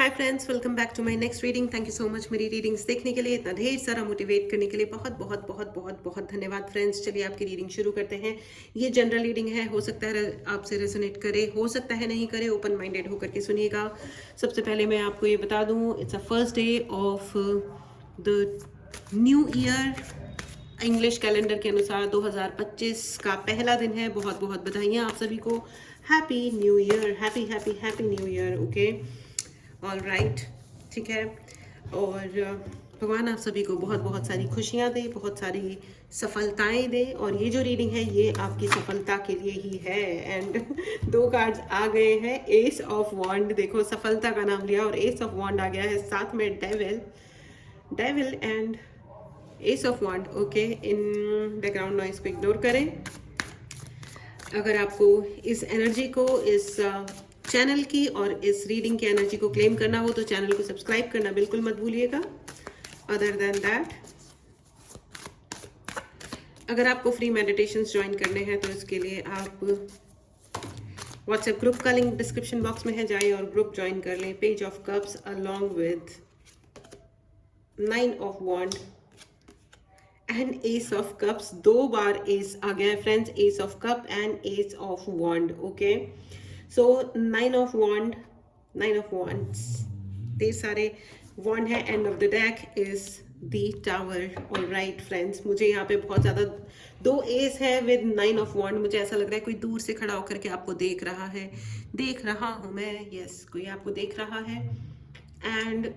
Hi friends, welcome back to my next reading. Thank you so much मेरी readings देखने के लिए, इतना ढेर सारा मोटिवेट करने के लिए बहुत बहुत बहुत बहुत बहुत धन्यवाद फ्रेंड्स। चलिए आपकी रीडिंग शुरू करते हैं। ये जनरल रीडिंग है, हो सकता है आपसे रेजोनेट करे, हो सकता है नहीं करे। ओपन माइंडेड होकर के सुनिएगा। सबसे पहले मैं आपको ये बता दूं, it's a first day of the new year. English calendar के अनुसार 2025 का पहला दिन है। बहुत बहुत बधाइयाँ आप सभी को। Happy new year, happy happy happy new year. Okay, all right, ठीक है। और भगवान आप सभी को बहुत बहुत सारी खुशियाँ दे, बहुत सारी सफलताएं दे। और ये जो रीडिंग है ये आपकी सफलता के लिए ही है। एंड दो कार्ड्स आ गए हैं, एस ऑफ वॉन्ड। देखो, सफलता का नाम लिया और एस ऑफ वॉन्ड आ गया है, साथ में devil, devil and ace of wand. Okay, इन बैकग्राउंड नॉइस को इग्नोर करें। अगर आपको इस एनर्जी को, इस चैनल की और इस रीडिंग की एनर्जी को क्लेम करना हो तो चैनल को सब्सक्राइब करना बिल्कुल मत भूलिएगा। अदर देन दैट, अगर आपको फ्री मेडिटेशंस ज्वाइन करने हैं तो इसके लिए आप व्हाट्सएप ग्रुप का लिंक डिस्क्रिप्शन बॉक्स में है, जाएं और ग्रुप ज्वाइन कर लें। Page of cups along with 9 of wand and ace of cups. 2 बार एस आ गया है friends, ace of cup and ace of wand. Okay, so 9 of wand, 9 of wands, ढेर सारे वॉन्ड है। End of the deck is the tower. All right friends, मुझे यहाँ पे बहुत ज़्यादा 2 एस है विद 9 ऑफ वॉन्ड। मुझे ऐसा लग रहा है कोई दूर से खड़ा होकर के आपको देख रहा है, देख रहा हूँ मैं, यस, कोई आपको देख रहा है। एंड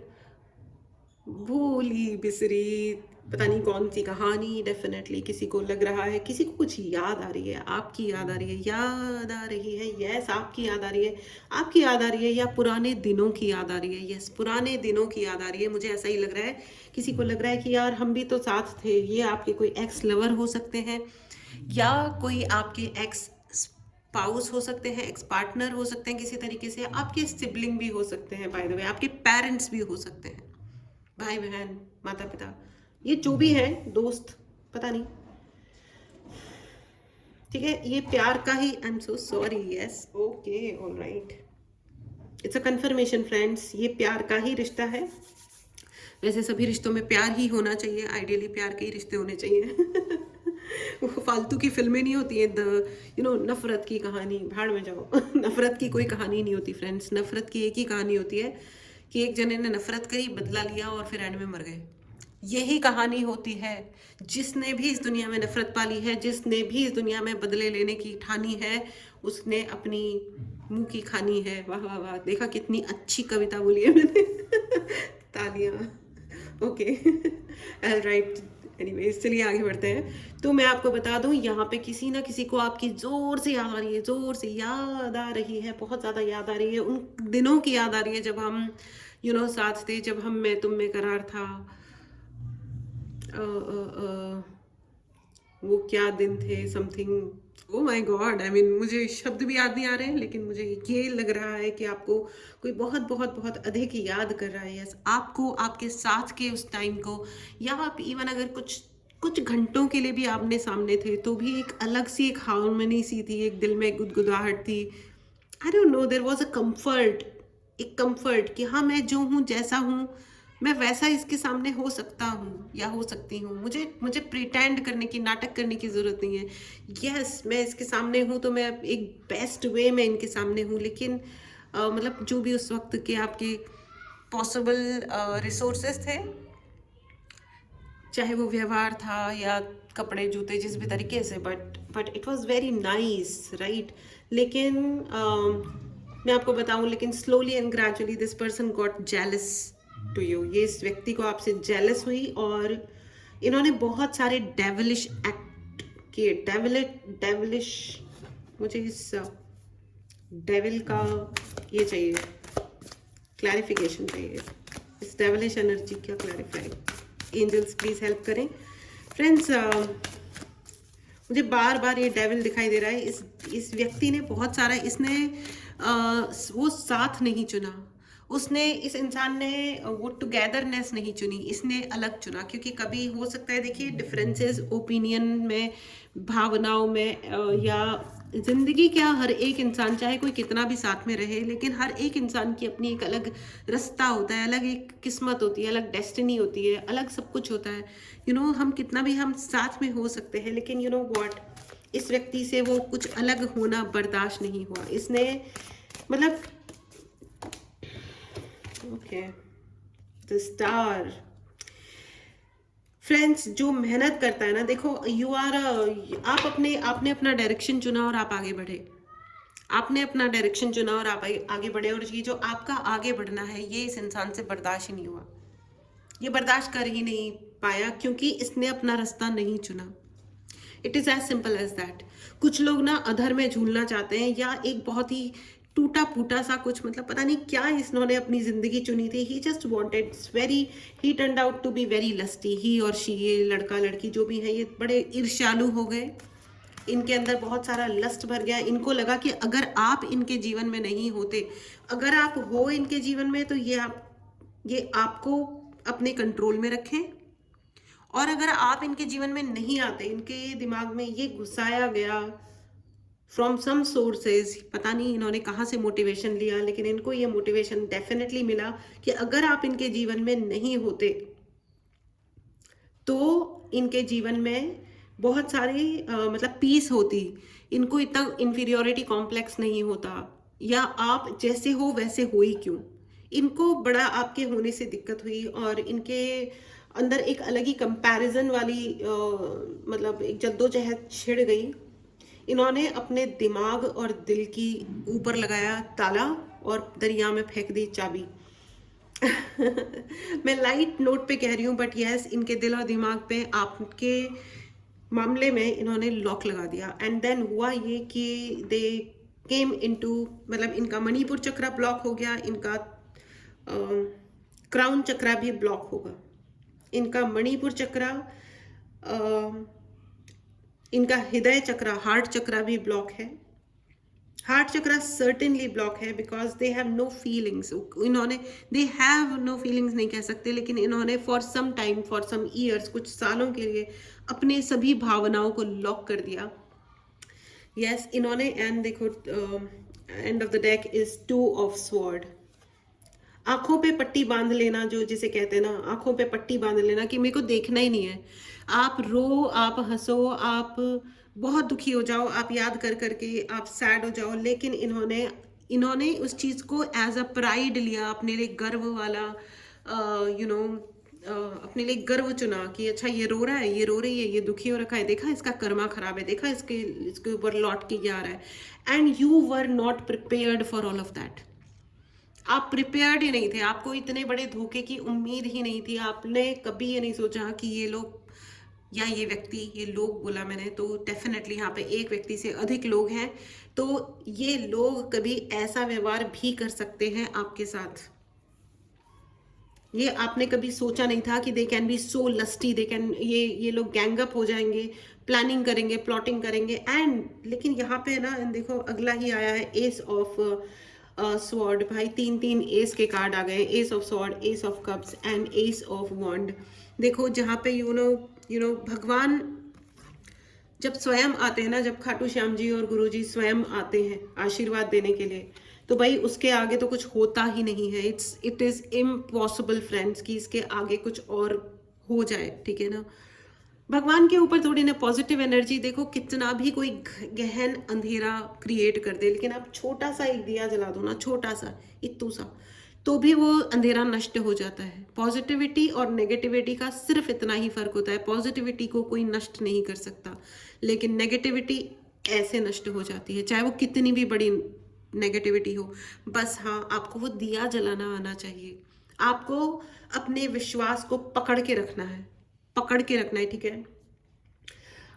भूली बिसरी पता नहीं कौन सी कहानी, डेफिनेटली किसी को लग रहा है, किसी को कुछ याद आ रही है, आपकी याद आ रही है, याद आ रही है, यस, आपकी याद आ रही है, आपकी याद आ रही है, या पुराने दिनों की याद आ रही है। यस, पुराने दिनों की याद आ रही है। मुझे ऐसा ही लग रहा है, किसी को लग रहा है कि यार हम भी तो साथ थे। ये आपके कोई एक्स लवर हो सकते हैं, या कोई आपके एक्स स्पाउस हो सकते हैं, एक्स पार्टनर हो सकते हैं किसी तरीके से, आपके सिबलिंग भी हो सकते हैं, बाय द वे आपके पेरेंट्स भी हो सकते हैं, भाई बहन, माता पिता, ये जो भी है, दोस्त, पता नहीं, ठीक है। ये प्यार का ही, I am so sorry, yes, okay, all right, it's a confirmation friends, ये प्यार का ही रिश्ता है। वैसे सभी रिश्तों में प्यार ही होना चाहिए, आइडियली प्यार के ही रिश्ते होने चाहिए। वो फालतू की फिल्में नहीं होती हैं, नफरत की कहानी, भाड़ में जाओ। नफरत की कोई कहानी नहीं होती फ्रेंड्स। नफरत की एक ही कहानी होती है कि एक जने ने नफरत करी, बदला लिया और फिर एंड में मर गए। यही कहानी होती है। जिसने भी इस दुनिया में नफरत पाली है, जिसने भी इस दुनिया में बदले लेने की ठानी है, उसने अपनी मुंह की खानी है। वाह वाह वाह, देखा कितनी अच्छी कविता बोली है मैंने। तालियां। ओके, राइट, एनीवेज, चलिए आगे बढ़ते हैं। तो मैं आपको बता दूं, यहाँ पे किसी ना किसी को आपकी जोर से याद आ रही है, जोर से याद आ रही है, बहुत ज़्यादा याद आ रही है। उन दिनों की याद आ रही है जब हम साथ थे, जब हम में तुम में करार था। वो क्या दिन थे, something, oh my God, I mean मुझे शब्द भी याद नहीं आ रहे हैं, लेकिन मुझे ये लग रहा है कि आपको कोई बहुत बहुत बहुत अधिक याद कर रहा है। यस, आपको आपके साथ के उस टाइम को, या आप इवन अगर कुछ कुछ घंटों के लिए भी आपने सामने थे तो भी एक अलग सी एक हार्मनी सी थी, एक दिल में गुदगुदाहट थी। I don't know, there was a comfort, एक कंफर्ट कि हाँ, मैं जो हूँ, जैसा हूँ, मैं वैसा इसके सामने हो सकता हूँ या हो सकती हूँ। मुझे मुझे प्रिटेंड करने की, नाटक करने की ज़रूरत नहीं है। यस, मैं इसके सामने हूँ तो मैं एक बेस्ट वे में इनके सामने हूँ। लेकिन मतलब जो भी उस वक्त के आपके पॉसिबल रिसोर्सेस थे, चाहे वो व्यवहार था या कपड़े जूते, जिस भी तरीके से, but it was very nice, right. लेकिन मैं आपको बताऊं, लेकिन slowly and gradually this person got jealous to you. ये इस व्यक्ति को आपसे जेलस हुई और इन्होंने बहुत सारे डेविलिश एक्ट किए। डेविलिश, मुझे इस डेविल का ये चाहिए, क्लैरिफिकेशन चाहिए। इस डेविलिश एनर्जी क्या क्लैरिफाई, एंजल्स प्लीज हेल्प करें फ्रेंड्स। मुझे बार बार ये डेविल दिखाई दे रहा है। इस व्यक्ति ने बहुत सारा, इसने वो साथ नहीं चुना, उसने, इस इंसान ने वो टुगेदरनेस नहीं चुनी, इसने अलग चुना। क्योंकि कभी हो सकता है, देखिए, डिफरेंसेस ओपिनियन में, भावनाओं में, या जिंदगी क्या, हर एक इंसान चाहे कोई कितना भी साथ में रहे, लेकिन हर एक इंसान की अपनी एक अलग रास्ता होता है, अलग एक किस्मत होती है, अलग डेस्टिनी होती है, अलग सब कुछ होता है। हम कितना भी हम साथ में हो सकते हैं, लेकिन व्हाट, इस व्यक्ति से वो कुछ अलग होना बर्दाश्त नहीं हुआ। इसने मतलब ओके, द स्टार। फ्रेंड्स, जो मेहनत करता है ना, देखो आपने अपना डायरेक्शन चुना और आप आगे बढ़े। आपने अपना डायरेक्शन चुना और आप आगे बढ़े, और ये जो आपका आगे बढ़ना है, ये इस इंसान से बर्दाश्त ही नहीं हुआ। ये बर्दाश्त कर ही नहीं पाया, क्योंकि इसने अपना रास्ता नहीं चुना। It is as simple as that. कुछ लोग ना अधर में झूलना चाहते हैं, या एक बहुत ही टूटा फूटा सा कुछ, मतलब पता नहीं क्या इन्होंने अपनी जिंदगी चुनी थी। He just wanted very, he turned out to be very lusty, he और शी, ये लड़का लड़की जो भी है, ये बड़े ईर्ष्यालु हो गए। इनके अंदर बहुत सारा लस्ट भर गया। इनको लगा कि अगर आप इनके जीवन में नहीं होते, अगर आप हो इनके जीवन में, तो ये आपको अपने कंट्रोल में रखें, और अगर आप इनके जीवन में नहीं आते, इनके दिमाग में ये घुसाया गया फ्रॉम सम सोर्सेज, पता नहीं इन्होंने कहाँ से मोटिवेशन लिया, लेकिन इनको ये मोटिवेशन डेफिनेटली मिला कि अगर आप इनके जीवन में नहीं होते, तो इनके जीवन में बहुत सारी मतलब पीस होती, इनको इतना इंफीरियोरिटी कॉम्प्लेक्स नहीं होता, या आप जैसे हो वैसे हो ही क्यों। इनको बड़ा आपके होने से दिक्कत हुई, और इनके अंदर एक अलग ही कंपैरिजन वाली मतलब एक जद्दोजहद छिड़ गई। इन्होंने अपने दिमाग और दिल की ऊपर लगाया ताला, और दरिया में फेंक दी चाबी। मैं लाइट नोट पे कह रही हूँ, बट यस, इनके दिल और दिमाग पे आपके मामले में इन्होंने लॉक लगा दिया। एंड देन हुआ ये कि दे केम इनटू, मतलब इनका मणिपुर चक्रा ब्लॉक हो गया, इनका क्राउन चक्रा भी ब्लॉक होगा। इनका मणिपुर चक्रा, इनका हृदय चक्रा, हार्ट चक्रा भी ब्लॉक है। हार्ट चक्रा सर्टेनली ब्लॉक है, because they have no feelings. इन्होंने, दे हैव नो फीलिंग्स नहीं कह सकते, लेकिन इन्होंने for some time, for some years, कुछ सालों के लिए अपने सभी भावनाओं को लॉक कर दिया। यस, इन्होंने, एंड देखो and of the deck is 2 of sword. आंखों पे पट्टी बांध लेना, जो जिसे कहते हैं ना, आंखों पे पट्टी बांध लेना कि मेरे को देखना ही नहीं है। आप रो, आप हंसो, आप बहुत दुखी हो जाओ, आप याद कर करके आप सैड हो जाओ, लेकिन इन्होंने उस चीज़ को एज अ प्राइड लिया, अपने लिए गर्व वाला, अपने लिए गर्व चुना कि अच्छा, ये रो रहा है, ये रो रही है, ये दुखी हो रखा है, देखा इसका कर्मा खराब है, देखा इसके ऊपर लौट के क्या आ रहा है। And you were not prepared for all of that. आप प्रिपेयर्ड ही नहीं थे, आपको इतने बड़े धोखे की उम्मीद ही नहीं थी। आपने कभी ये नहीं सोचा कि ये लोग, या ये व्यक्ति, ये लोग बोला मैंने तो डेफिनेटली यहाँ पे एक व्यक्ति से अधिक लोग हैं, तो ये लोग कभी ऐसा व्यवहार भी कर सकते हैं आपके साथ। ये आपने कभी सोचा नहीं था कि they can be so lusty, they can, ये लोग गैंग अप हो जाएंगे, प्लानिंग करेंगे, प्लॉटिंग करेंगे। एंड लेकिन यहाँ पे ना देखो, अगला ही आया है एस ऑफ स्वॉर्ड। भाई 3 एस के कार्ड आ गए, ace of sword, ace of cups and ace of wand. देखो जहाँ पे यू नो भगवान जब स्वयं आते हैं ना, जब खाटू श्याम जी और गुरु जी स्वयं आते हैं आशीर्वाद देने के लिए, तो भाई उसके आगे तो कुछ होता ही नहीं है। इट इज़ इम्पॉसिबल फ्रेंड्स कि इसके आगे कुछ और हो जाए, ठीक है ना। भगवान के ऊपर थोड़ी ना पॉजिटिव एनर्जी, देखो कितना भी कोई गहन अंधेरा क्रिएट कर दे, लेकिन आप छोटा सा एक दिया जला दो ना, छोटा सा, इतू सा, तो भी वो अंधेरा नष्ट हो जाता है। पॉजिटिविटी और नेगेटिविटी का सिर्फ इतना ही फर्क होता है। पॉजिटिविटी को कोई नष्ट नहीं कर सकता, लेकिन नेगेटिविटी ऐसे नष्ट हो जाती है, चाहे वो कितनी भी बड़ी नेगेटिविटी हो। बस हाँ, आपको वो दिया जलाना आना चाहिए। आपको अपने विश्वास को पकड़ के रखना है, पकड़ के रखना है, ठीक है।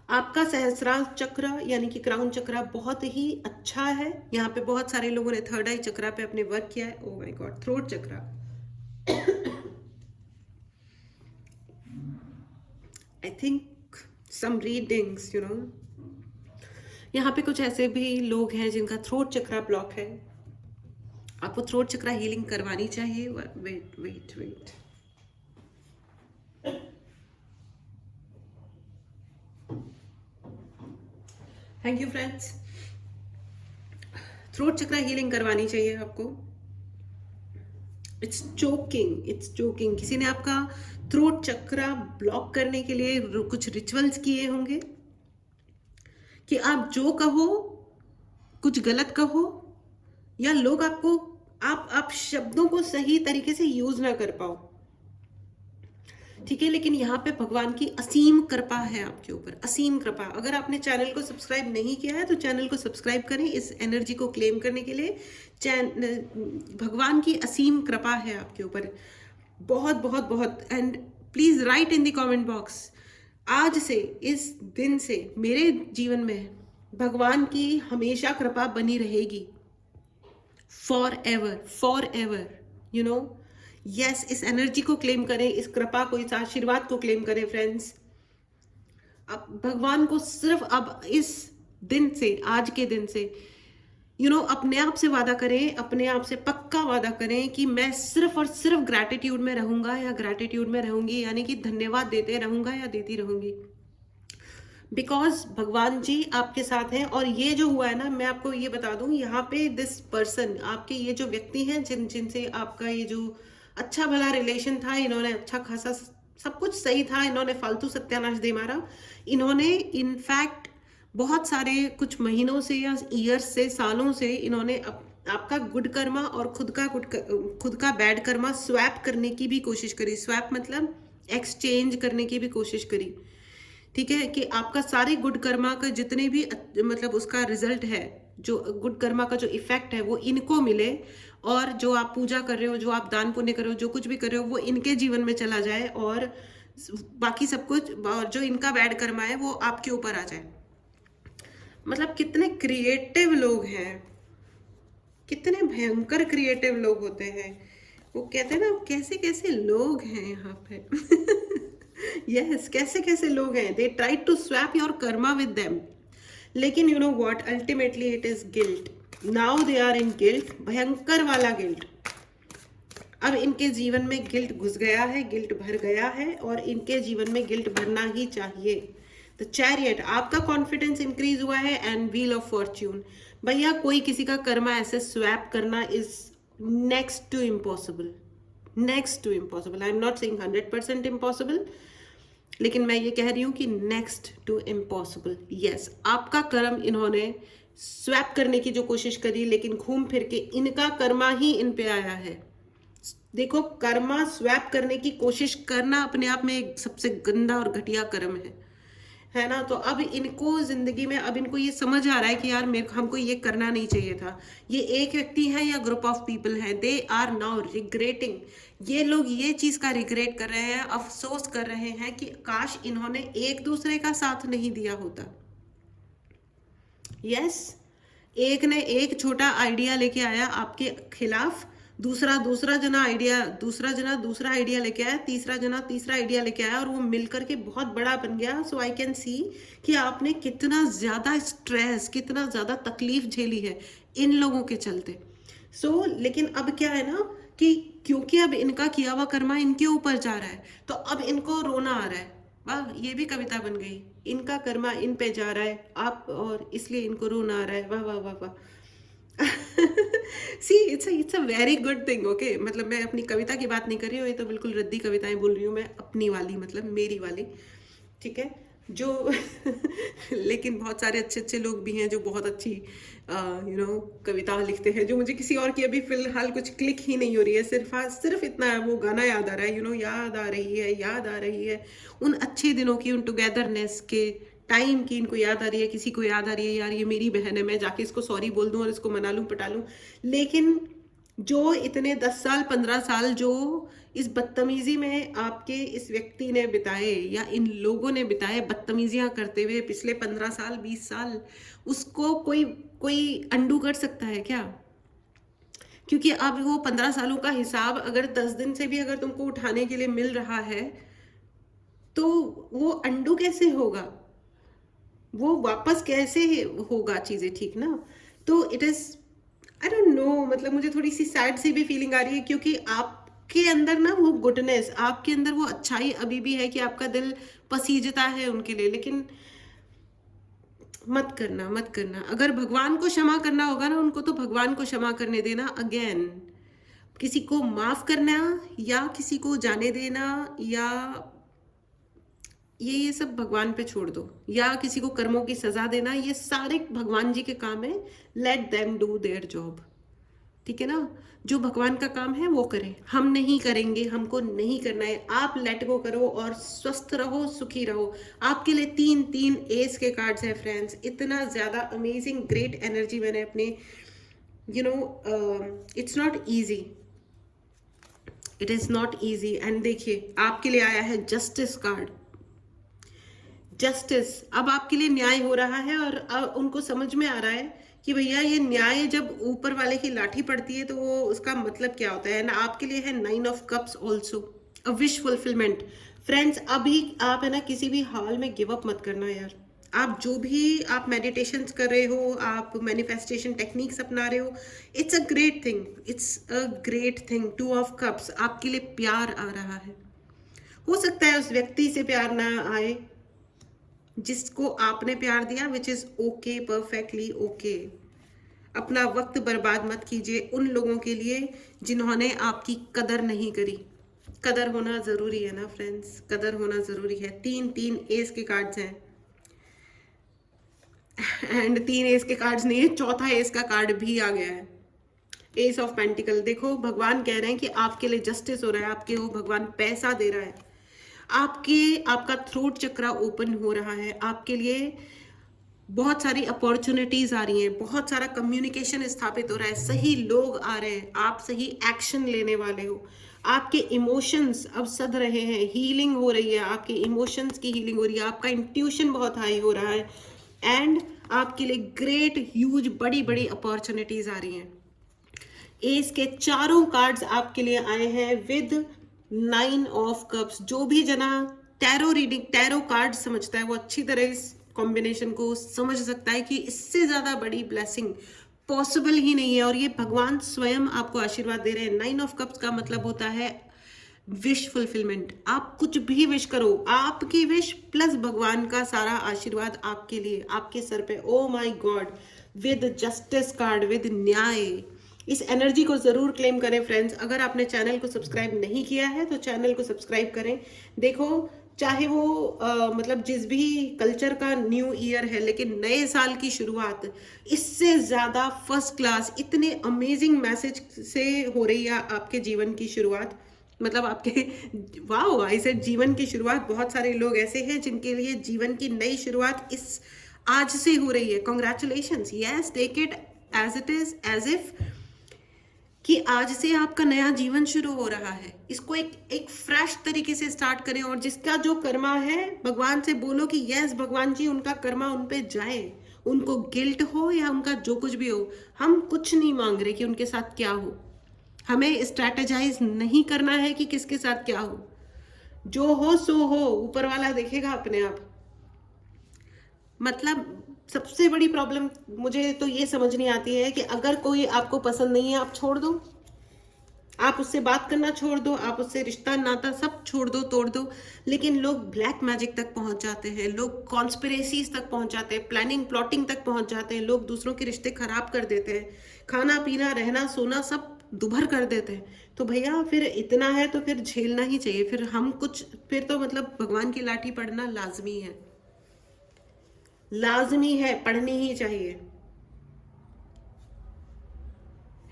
आपका सहस्रार चक्र यानी कि क्राउन चक्र बहुत ही अच्छा है। यहाँ पे बहुत सारे लोगों ने थर्ड आई चक्र पे अपने वर्क किया है। ओह माय गॉड, थ्रोट चक्र। आई थिंक सम रीडिंग्स, यहाँ पे कुछ ऐसे भी लोग हैं जिनका थ्रोट चक्र ब्लॉक है। आपको थ्रोट चक्र हीलिंग करवानी चाहिए। Wait wait wait, thank you friends. Throat chakra healing करवानी चाहिए आपको। It's joking. किसी ने आपका थ्रोट चक्रा ब्लॉक करने के लिए कुछ रिचुअल्स किए होंगे कि आप जो कहो कुछ गलत कहो, या लोग आपको आप शब्दों को सही तरीके से यूज ना कर पाओ, ठीक है। लेकिन यहाँ पे भगवान की असीम कृपा है आपके ऊपर, असीम कृपा। अगर आपने चैनल को सब्सक्राइब नहीं किया है तो चैनल को सब्सक्राइब करें इस एनर्जी को क्लेम करने के लिए। भगवान की असीम कृपा है आपके ऊपर, बहुत बहुत बहुत। And please right in the comment box, आज से, इस दिन से मेरे जीवन में भगवान की हमेशा कृपा बनी रहेगी, for ever, you know. Yes, इस एनर्जी को क्लेम करें, इस कृपा को, इस आशीर्वाद को क्लेम करें फ्रेंड्स। अब भगवान को सिर्फ अब इस दिन से, आज के दिन से, यू नो, अपने आप से वादा करें, अपने आप से पक्का वादा करें कि मैं सिर्फ और सिर्फ ग्रैटिट्यूड में रहूंगा या ग्रैटिट्यूड में रहूंगी, यानी कि धन्यवाद देते रहूंगा या देती रहूंगी, बिकॉज भगवान जी आपके साथ हैं। और ये जो हुआ है ना, मैं आपको ये बता दूं, यहाँ पे दिस पर्सन, आपके ये जो व्यक्ति हैं जिनसे आपका ये जो अच्छा भला रिलेशन था, इन्होंने अच्छा खासा सब कुछ सही था, इन्होंने फालतू सत्यानाश दे मारा। इन्होंने इनफैक्ट बहुत सारे कुछ महीनों से या ईयर्स से, सालों से इन्होंने आपका गुड कर्मा और खुद का बैड कर्मा स्वैप करने की भी कोशिश करी। स्वैप मतलब एक्सचेंज करने की भी कोशिश करी, ठीक है। कि आपका सारे गुड कर्मा का जितने भी मतलब उसका रिजल्ट है, जो गुड कर्मा का जो इफेक्ट है वो इनको मिले, और जो आप पूजा कर रहे हो, जो आप दान पुण्य कर रहे हो, जो कुछ भी कर रहे हो वो इनके जीवन में चला जाए, और बाकी सब कुछ, और जो इनका बैड कर्मा है वो आपके ऊपर आ जाए। मतलब कितने क्रिएटिव लोग हैं, कितने भयंकर क्रिएटिव लोग होते हैं। वो कहते हैं ना, कैसे कैसे लोग हैं यहाँ पे। यस, कैसे कैसे लोग हैं। They try to swap your karma with them, लेकिन you know what, ultimately it is guilt. Now they are in guilt, भयंकर वाला गिल्ट। अब इनके जीवन में गिल्ट घुस गया है, गिल्ट भर गया है, और इनके जीवन में गिल्ट भरना ही चाहिए। द चैरियट, आपका कॉन्फिडेंस इंक्रीज हुआ है, एंड व्हील ऑफ फॉर्च्यून। भैया कोई किसी का कर्मा ऐसे स्वैप करना is next to impossible, next to impossible. I am not saying 100% impossible, लेकिन मैं ये कह रही हूँ कि नेक्स्ट टू इम्पॉसिबल। यस, आपका कर्म इन्होंने स्वैप करने की जो कोशिश करी, लेकिन घूम फिर के इनका कर्मा ही इन पे आया है। देखो, कर्मा स्वैप करने की कोशिश करना अपने आप में एक सबसे गंदा और घटिया कर्म है ना। तो अब इनको जिंदगी में, अब इनको ये समझ आ रहा है कि यार हमको ये करना नहीं चाहिए था। ये एक व्यक्ति है या ग्रुप ऑफ पीपल है, दे आर नाउ रिग्रेटिंग। ये लोग ये चीज का रिग्रेट कर रहे हैं, अफसोस कर रहे हैं कि काश इन्होंने एक दूसरे का साथ नहीं दिया होता। यस, एक ने एक छोटा आइडिया लेके आया आपके खिलाफ, दूसरा जना आइडिया लेके आया, तीसरा आइडिया लेके आया, और वो मिलकर के बहुत बड़ा बन गया। सो आई कैन सी कि आपने कितना ज्यादा स्ट्रेस, कितना ज्यादा तकलीफ झेली है इन लोगों के चलते। लेकिन अब क्या है ना, कि क्योंकि अब इनका किया हुआ कर्मा इनके ऊपर जा रहा है, तो अब इनको रोना आ रहा है। वाह, ये भी कविता बन गई। इनका कर्मा इन पे जा रहा है, आप, और इसलिए इनको रोना आ रहा है। वाह वाह वाह वाह। See, it's a very good thing. Okay, मतलब मैं अपनी कविता की बात नहीं कर रही हूँ, ये तो बिल्कुल रद्दी कविताएं बोल रही हूँ मैं, अपनी वाली, मतलब मेरी वाली, ठीक है। जो लेकिन बहुत सारे अच्छे अच्छे लोग भी हैं जो बहुत अच्छी यू नो कविता लिखते हैं, जो मुझे किसी और की अभी फिलहाल कुछ क्लिक ही नहीं हो रही है। सिर्फ इतना है, वो गाना याद आ रहा है, यू नो, याद आ रही है उन अच्छे दिनों की, उन टुगेदरनेस के टाइम की इनको याद आ रही है। किसी को याद आ रही है, यार ये मेरी बहन है, मैं जाके इसको सॉरी बोल दूं और इसको मना लूं, पटा लूं। लेकिन जो इतने 10 साल 15 साल जो इस बदतमीजी में आपके इस व्यक्ति ने बिताए, या इन लोगों ने बिताए बदतमीजियां करते हुए पिछले 15 साल 20 साल, उसको कोई अंडू कर सकता है क्या? क्योंकि अब वो 15 सालों का हिसाब अगर 10 दिन से भी अगर तुमको उठाने के लिए मिल रहा है, तो वो अंडू कैसे होगा, वो वापस कैसे होगा चीजें, ठीक ना। तो it is, I don't no, मतलब मुझे थोड़ी सी सैड सी भी फीलिंग आ रही है, क्योंकि आपके अंदर ना वो गुडनेस, आपके अंदर वो अच्छाई अभी भी है कि आपका दिल पसीजता है उनके लिए। लेकिन मत करना, मत करना। अगर भगवान को क्षमा करना होगा ना, उनको तो भगवान को क्षमा करने देना। अगेन, किसी को माफ करना या किसी को जाने देना, या ये सब भगवान पे छोड़ दो, या किसी को कर्मों की सजा देना, ये सारे भगवान जी के काम है। Let them do their job, ठीक है ना। जो भगवान का काम है वो करें, हम नहीं करेंगे, हमको नहीं करना है। आप लेट गो करो और स्वस्थ रहो, सुखी रहो। आपके लिए तीन तीन एस के कार्ड्स हैं फ्रेंड्स। इतना ज़्यादा अमेजिंग ग्रेट एनर्जी मैंने अपने it's not easy, it is not easy. And देखिए आपके लिए आया है जस्टिस कार्ड। जस्टिस, अब आपके लिए न्याय हो रहा है, और उनको समझ में आ रहा है कि भैया ये न्याय जब ऊपर वाले की लाठी पड़ती है तो वो उसका मतलब क्या होता है ना। आपके लिए है 9 of cups also, a wish fulfilment. Friends, अभी आप है ना किसी भी हाल में गिव अप मत करना यार। आप जो भी आप मेडिटेशंस कर रहे हो, आप मैनिफेस्टेशन टेक्निक्स अपना रहे हो, it's a great thing, it's a great thing. 2 of cups, आपके लिए प्यार आ रहा है। हो सकता है उस व्यक्ति से प्यार ना आए जिसको आपने प्यार दिया, which is okay, perfectly okay. अपना वक्त बर्बाद मत कीजिए उन लोगों के लिए जिन्होंने आपकी कदर नहीं करी। कदर होना ज़रूरी है ना फ्रेंड्स, कदर होना ज़रूरी है। तीन तीन एस के कार्ड्स हैं, एंड 3 एस के कार्ड्स नहीं है, चौथा एस का कार्ड भी आ गया है, एस ऑफ पेंटिकल। देखो भगवान कह रहे हैं कि आपके लिए जस्टिस हो रहा है, आपके वो भगवान पैसा दे रहा है, आपका थ्रोट चक्रा ओपन हो रहा है, आपके लिए बहुत सारी अपॉर्चुनिटीज आ रही हैं, बहुत सारा कम्युनिकेशन स्थापित हो रहा है, सही लोग आ रहे हैं, आप सही एक्शन लेने वाले हो, आपके इमोशंस अब सध रहे हैं, हीलिंग हो रही है, आपके इमोशंस की हीलिंग हो रही है, आपका इंट्यूशन बहुत हाई हो रहा है, एंड आपके लिए ग्रेट ह्यूज बड़ी बड़ी अपॉर्चुनिटीज आ रही हैं। एस के चारों कार्ड्स आपके लिए आए हैं विद 9 ऑफ कप्स। जो भी जना टैरो रीडिंग, टैरो कार्ड समझता है, वो अच्छी तरह इस कॉम्बिनेशन को समझ सकता है कि इससे ज्यादा बड़ी ब्लेसिंग पॉसिबल ही नहीं है, और ये भगवान स्वयं आपको आशीर्वाद दे रहे हैं। 9 ऑफ कप्स का मतलब होता है विश फुलफिलमेंट। आप कुछ भी विश करो, आपकी विश प्लस भगवान का सारा आशीर्वाद आपके लिए, आपके सर पे। Oh my God, with justice card, with न्याय। इस एनर्जी को जरूर क्लेम करें फ्रेंड्स। अगर आपने चैनल को सब्सक्राइब नहीं किया है तो चैनल को सब्सक्राइब करें। देखो, चाहे वो मतलब जिस भी कल्चर का न्यू ईयर है, लेकिन नए साल की शुरुआत इससे ज़्यादा फर्स्ट क्लास, इतने अमेजिंग मैसेज से हो रही है आपके जीवन की शुरुआत। मतलब आपके वाओ, आई सेड जीवन की शुरुआत। बहुत सारे लोग ऐसे हैं जिनके लिए जीवन की नई शुरुआत इस आज से हो रही है। Congratulations, yes, take it as it is, as if कि आज से आपका नया जीवन शुरू हो रहा है। इसको एक फ्रेश तरीके से स्टार्ट करें, और जिसका जो कर्मा है भगवान से बोलो कि यस भगवान जी, उनका कर्मा उन पे जाए, उनको गिल्ट हो या उनका जो कुछ भी हो। हम कुछ नहीं मांग रहे कि उनके साथ क्या हो, हमें स्ट्रैटेजाइज नहीं करना है कि किसके साथ क्या हो। जो हो सो हो, ऊपर वाला देखेगा अपने आप। मतलब सबसे बड़ी प्रॉब्लम मुझे तो ये समझ नहीं आती है कि अगर कोई आपको पसंद नहीं है, आप छोड़ दो, आप उससे बात करना छोड़ दो, आप उससे रिश्ता नाता सब छोड़ दो, तोड़ दो। लेकिन लोग ब्लैक मैजिक तक पहुंच जाते हैं, लोग कॉन्स्पिरेसीज तक पहुंच जाते हैं, प्लानिंग प्लॉटिंग तक पहुंच जाते हैं, लोग दूसरों के रिश्ते खराब कर देते हैं, खाना पीना रहना सोना सब दुभर कर देते हैं। तो भैया फिर इतना है तो फिर झेलना ही चाहिए। फिर हम कुछ, फिर तो मतलब भगवान की लाठी पढ़ना लाजमी है, लाजमी है, पढ़नी ही चाहिए,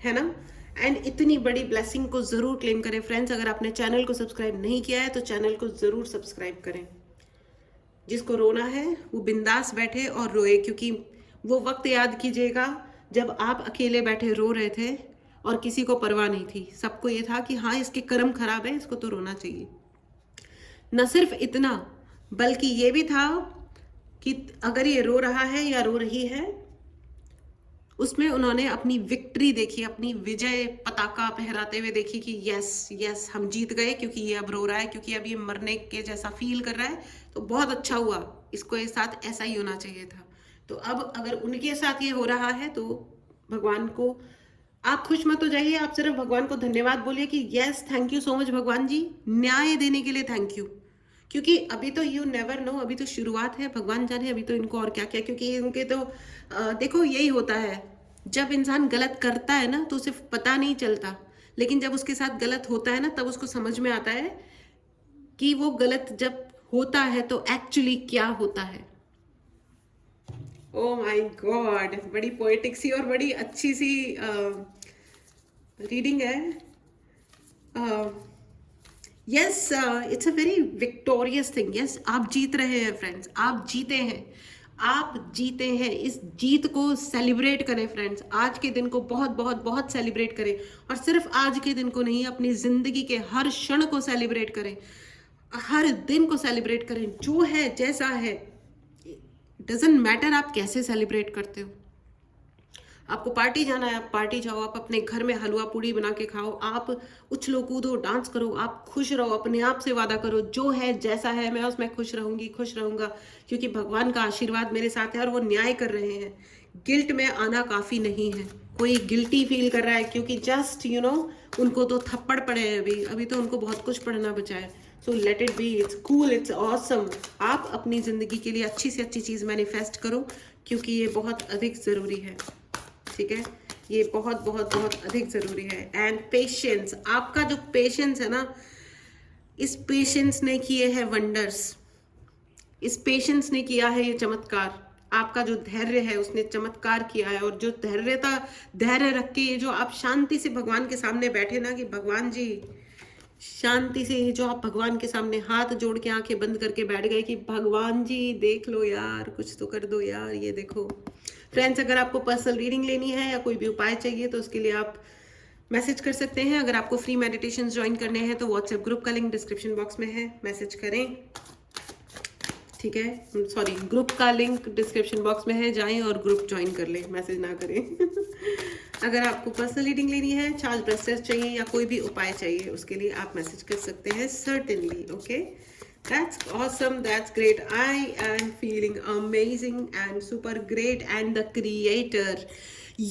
है ना। एंड इतनी बड़ी ब्लेसिंग को जरूर क्लेम करें फ्रेंड्स। अगर आपने चैनल को सब्सक्राइब नहीं किया है तो चैनल को जरूर सब्सक्राइब करें। जिसको रोना है वो बिंदास बैठे और रोए, क्योंकि वो वक्त याद कीजिएगा जब आप अकेले बैठे रो रहे थे और किसी को परवाह नहीं थी। सबको ये था कि हाँ इसके कर्म खराब है, इसको तो रोना चाहिए। न सिर्फ इतना, बल्कि ये भी था कि अगर ये रो रहा है या रो रही है, उसमें उन्होंने अपनी विक्ट्री देखी, अपनी विजय पताका फहराते हुए देखी कि यस यस हम जीत गए, क्योंकि ये अब रो रहा है, क्योंकि अब ये मरने के जैसा फील कर रहा है, तो बहुत अच्छा हुआ, इसको ये साथ ऐसा ही होना चाहिए था। तो अब अगर उनके साथ ये हो रहा है तो भगवान को आप खुश मत हो जाइए, आप सिर्फ भगवान को धन्यवाद बोलिए कि yes thank you so much भगवान जी, न्याय देने के लिए थैंक यू, क्योंकि अभी तो यू नेवर नो, अभी तो शुरुआत है, भगवान जाने अभी तो इनको और क्या क्या, क्योंकि इनके तो देखो यही होता है, जब इंसान गलत करता है ना तो उसे पता नहीं चलता, लेकिन जब उसके साथ गलत होता है ना तब उसको समझ में आता है कि वो गलत जब होता है तो एक्चुअली क्या होता है। ओ माय गॉड, बड़ी पोएटिक सी और बड़ी अच्छी सी रीडिंग है। Yes, it's a very victorious thing. Yes, आप जीत रहे हैं फ्रेंड्स, आप जीते हैं, आप जीते हैं। इस जीत को सेलिब्रेट करें फ्रेंड्स, आज के दिन को बहुत बहुत बहुत सेलिब्रेट करें, और सिर्फ आज के दिन को नहीं, अपनी जिंदगी के हर क्षण को सेलिब्रेट करें, हर दिन को सेलिब्रेट करें। जो है जैसा है, डजेंट मैटर आप कैसे सेलिब्रेट करते हो। आपको पार्टी जाना है, आप पार्टी जाओ, आप अपने घर में हलवा पूड़ी बना के खाओ, आप उछलो कूदो, डांस करो, आप खुश रहो, अपने आप से वादा करो जो है जैसा है मैं उसमें खुश रहूंगी, खुश रहूंगा, क्योंकि भगवान का आशीर्वाद मेरे साथ है और वो न्याय कर रहे हैं। गिल्ट में आना काफ़ी नहीं है। कोई गिल्टी फील कर रहा है क्योंकि जस्ट उनको तो थप्पड़ पड़े हैं, अभी अभी तो उनको बहुत कुछ पढ़ना बचा है। So let it be, it's cool, it's awesome. आप अपनी ज़िंदगी के लिए अच्छी से अच्छी चीज़ मैनिफेस्ट करो, क्योंकि ये बहुत अधिक ज़रूरी है। ठीक है, ये बहुत बहुत बहुत अधिक ज़रूरी है। एंड पेशेंस, आपका जो पेशेंस है ना, इस पेशेंस ने किए हैं वंडर्स, इस पेशेंस ने किया है ये चमत्कार। आपका जो धैर्य है उसने चमत्कार किया है, और जो धैर्य रख के ये जो आप शांति से भगवान के सामने बैठे ना, कि भगवान जी शांति से, जो आप भगवान के सामने हाथ जोड़ के आंखें बंद करके बैठ गए कि भगवान जी देख लो यार, कुछ तो कर दो यार, ये देखो। फ्रेंड्स, अगर आपको पर्सनल रीडिंग लेनी है या कोई भी उपाय चाहिए तो उसके लिए आप मैसेज कर सकते हैं। अगर आपको फ्री मेडिटेशन ज्वाइन करने हैं तो व्हाट्सएप ग्रुप का लिंक डिस्क्रिप्शन बॉक्स में है, मैसेज करें। ठीक है, सॉरी, ग्रुप का लिंक डिस्क्रिप्शन बॉक्स में है, जाएं और ग्रुप ज्वाइन कर लें, मैसेज ना करें। अगर आपको पर्सनल रीडिंग लेनी है, चार्ज ब्रेसलेट चाहिए या कोई भी उपाय चाहिए, उसके लिए आप मैसेज कर सकते हैं certainly. Okay, that's awesome, that's great, I am feeling amazing and super great, and the creator,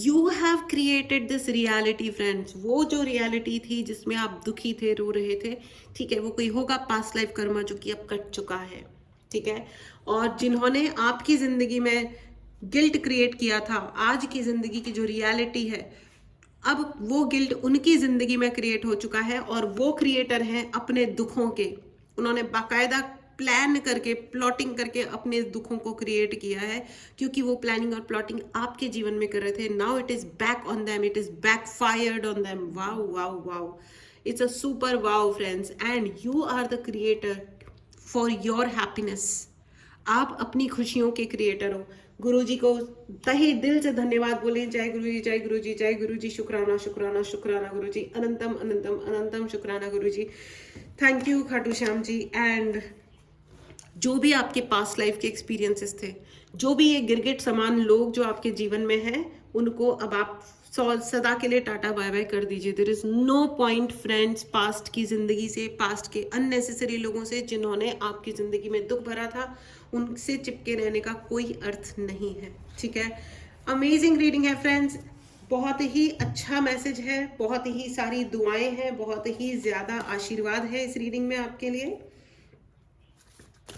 you have created this reality friends। वो जो रियलिटी थी जिसमें आप दुखी थे, रो रहे थे, ठीक है, वो कोई होगा पास्ट लाइफ कर्मा जो कि अब कट चुका है। ठीक है, और जिन्होंने आपकी जिंदगी में गिल्ट क्रिएट किया था, आज की जिंदगी की जो रियलिटी है, अब वो गिल्ट उनकी जिंदगी में क्रिएट हो चुका है, और वो क्रिएटर हैं अपने दुखों के। उन्होंने बाकायदा प्लान करके, प्लॉटिंग करके अपने दुखों को क्रिएट किया है, क्योंकि वो प्लानिंग और प्लॉटिंग आपके जीवन में कर रहे थे। Now it is back on them, it is backfired on them. Wow wow wow, it's a super wow friends, and you are the creator for your happiness. आप अपनी खुशियों के क्रिएटर हो। गुरुजी को तहे दिल से धन्यवाद बोलें। जय गुरु जी, जय गुरु जी, जय गुरु जी, शुक्राना शुक्राना शुक्राना गुरु जी, अनंतम अनंतम अनंतम शुक्राना गुरु जी, thank you Khatu Shyam ji. And जो भी आपके पास्ट लाइफ के एक्सपीरियंसेस थे, जो भी ये गिरगिट समान लोग जो आपके जीवन में हैं, उनको अब आप सदा के लिए टाटा बाय बाय कर दीजिए। There is no point friends past की जिंदगी से, पास्ट के अननेसेसरी लोगों से जिन्होंने आपकी जिंदगी में दुख भरा था, उनसे चिपके रहने का कोई अर्थ नहीं है। ठीक है, अमेजिंग रीडिंग है फ्रेंड्स, बहुत ही अच्छा मैसेज है, बहुत ही सारी दुआएं हैं, बहुत ही ज़्यादा आशीर्वाद है इस रीडिंग में आपके लिए,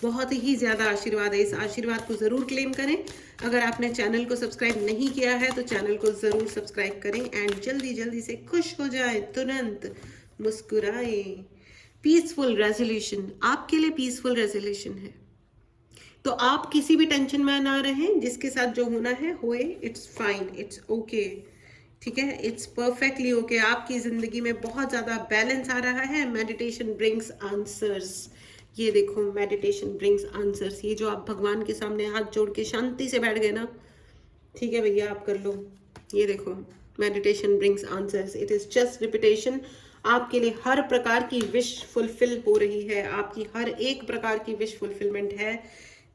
बहुत ही ज़्यादा आशीर्वाद है। इस आशीर्वाद को ज़रूर क्लेम करें। अगर आपने चैनल को सब्सक्राइब नहीं किया है तो चैनल को ज़रूर सब्सक्राइब करें, एंड जल्दी जल्दी से खुश हो जाएं, तुरंत मुस्कुराएं। पीसफुल रेजोल्यूशन, आपके लिए पीसफुल रेजोल्यूशन है, तो आप किसी भी टेंशन में ना रहें, जिसके साथ जो होना है होए, इट्स फाइन, इट्स ओके। ठीक है, इट्स परफेक्टली ओके। आपकी ज़िंदगी में बहुत ज़्यादा बैलेंस आ रहा है। मेडिटेशन ब्रिंग्स आंसर्स, ये देखो, मेडिटेशन ब्रिंग्स आंसर्स। ये जो आप भगवान के सामने हाथ जोड़ के शांति से बैठ गए ना, ठीक है भैया, आप कर लो। ये देखो, meditation brings answers, it is just repetition. आपके लिए हर प्रकार की विश फुलफिल हो रही है, आपकी हर एक प्रकार की विश फुलफिलमेंट है।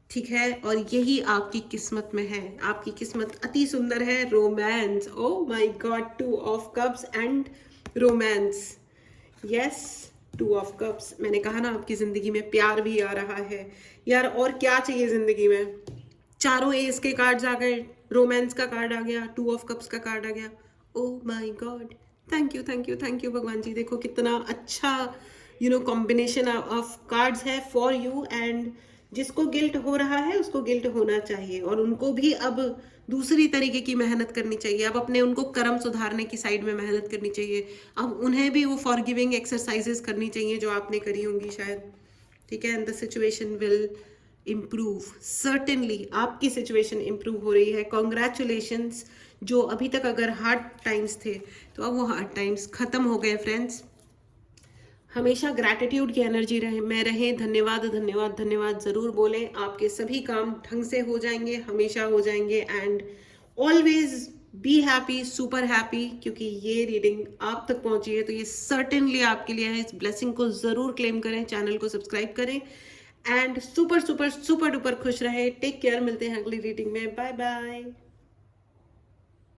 ठीक है, और यही आपकी किस्मत में है। आपकी किस्मत अति सुंदर है। Romance, oh my God, 2 of cups and romance. Yes, 2 of cups. मैंने कहा ना, आपकी जिंदगी में प्यार भी आ रहा है यार, और क्या चाहिए जिंदगी में। चारों एस के कार्ड्स आ गए, रोमांस का कार्ड आ गया, 2 ऑफ कप्स का कार्ड आ गया। Oh my God, thank you thank you thank you भगवान जी। देखो कितना अच्छा कॉम्बिनेशन ऑफ कार्ड्स है फॉर यू, एंड जिसको गिल्ट हो रहा है उसको गिल्ट होना चाहिए, और उनको भी अब दूसरी तरीके की मेहनत करनी चाहिए, अब अपने उनको कर्म सुधारने की साइड में मेहनत करनी चाहिए, अब उन्हें भी वो फॉरगिविंग एक्सरसाइजेस करनी चाहिए जो आपने करी होंगी शायद, ठीक है। And the situation will improve, certainly आपकी सिचुएशन इम्प्रूव हो रही है। कॉन्ग्रेचुलेशंस, जो अभी तक अगर हार्ड टाइम्स थे तो अब वो हार्ड टाइम्स खत्म हो गए फ्रेंड्स। हमेशा ग्रैटिट्यूड की एनर्जी में रहें, धन्यवाद धन्यवाद धन्यवाद ज़रूर बोलें, आपके सभी काम ढंग से हो जाएंगे, हमेशा हो जाएंगे। And always be happy, super happy, क्योंकि ये रीडिंग आप तक पहुंची है तो ये सर्टेनली आपके लिए है। इस ब्लेसिंग को ज़रूर क्लेम करें, चैनल को सब्सक्राइब करें, and super super super duper खुश रहे। टेक केयर, मिलते हैं अगली रीडिंग में, बाय बाय।